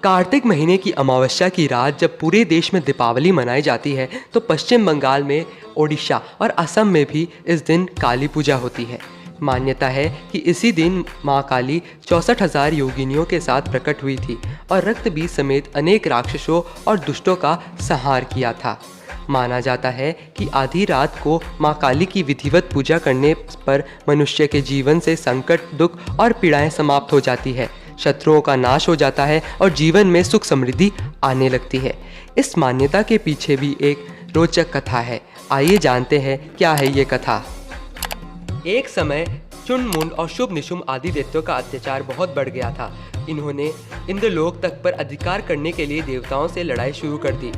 कार्तिक महीने की अमावस्या की रात जब पूरे देश में दीपावली मनाई जाती है तो पश्चिम बंगाल में, ओडिशा और असम में भी इस दिन काली पूजा होती है। मान्यता है कि इसी दिन माँ काली 64,000 योगिनियों के साथ प्रकट हुई थी और रक्त बीज समेत अनेक राक्षसों और दुष्टों का संहार किया था। माना जाता है कि आधी रात को माँ काली की विधिवत पूजा करने पर मनुष्य के जीवन से संकट, दुख और पीड़ाएं समाप्त हो जाती है, शत्रुओं का नाश हो जाता है और जीवन में सुख समृद्धि आने लगती है। इस मान्यता के पीछे भी एक रोचक कथा है। आइए जानते हैं क्या है ये कथा। एक समय चुनमुंड और शुभ निशुम आदि दैत्यों का अत्याचार बहुत बढ़ गया था। इन्होंने इंद्रलोक तक पर अधिकार करने के लिए देवताओं से लड़ाई शुरू कर दी।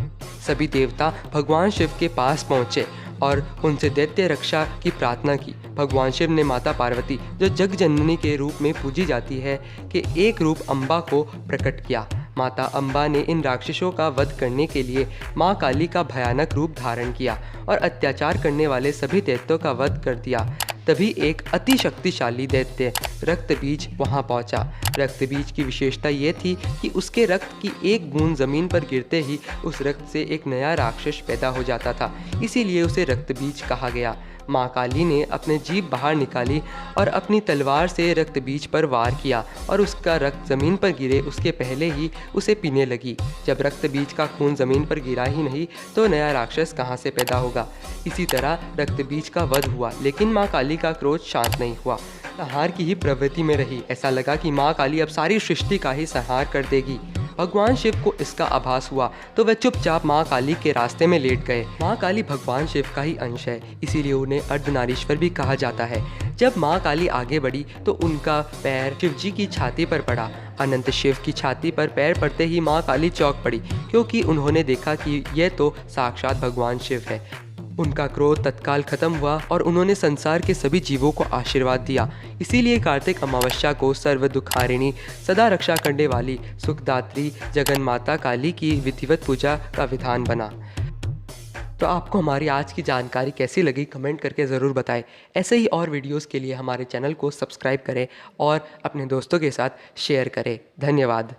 सभी देवता भगवान शिव के पास पहुंचे और उनसे दैत्य रक्षा की प्रार्थना की। भगवान शिव ने माता पार्वती, जो जग जननी के रूप में पूजी जाती है, के एक रूप अम्बा को प्रकट किया। माता अम्बा ने इन राक्षसों का वध करने के लिए माँ काली का भयानक रूप धारण किया और अत्याचार करने वाले सभी दैत्यों का वध कर दिया। तभी एक अति शक्तिशाली दैत्य रक्तबीज वहां पहुंचा। रक्तबीज की विशेषता ये थी कि उसके रक्त की एक बूंद जमीन पर गिरते ही उस रक्त से एक नया राक्षस पैदा हो जाता था, इसीलिए उसे रक्तबीज कहा गया। माँ काली ने अपने जीभ बाहर निकाली और अपनी तलवार से रक्तबीज पर वार किया और उसका रक्त जमीन पर गिरे उसके पहले ही उसे पीने लगी। जब रक्तबीज का खून जमीन पर गिरा ही नहीं तो नया राक्षस कहाँ से पैदा होगा। इसी तरह रक्तबीज का वध हुआ, लेकिन माँ काली का क्रोध शांत नहीं हुआ, संहार की ही प्रवृत्ति में रही। ऐसा लगा कि माँ काली अब सारी सृष्टि का ही संहार कर देगी। भगवान शिव को इसका आभास हुआ तो वह चुपचाप माँ काली के रास्ते में लेट गए। माँ काली भगवान शिव का ही अंश है, इसीलिए उन्हें अर्धनारीश्वर भी कहा जाता है। जब माँ काली आगे बढ़ी तो उनका पैर शिव जी की छाती पर पड़ा। अनंत शिव की छाती पर पैर पड़ते ही माँ काली चौंक पड़ी, क्योंकि उन्होंने देखा कि यह तो साक्षात भगवान शिव है। उनका क्रोध तत्काल खत्म हुआ और उन्होंने संसार के सभी जीवों को आशीर्वाद दिया। इसीलिए कार्तिक अमावस्या को सर्व दुखारिणी, सदा रक्षा करने वाली, सुखदात्री जगन माता काली की विधिवत पूजा का विधान बना। तो आपको हमारी आज की जानकारी कैसी लगी कमेंट करके ज़रूर बताएं। ऐसे ही और वीडियोस के लिए हमारे चैनल को सब्सक्राइब करें और अपने दोस्तों के साथ शेयर करें। धन्यवाद।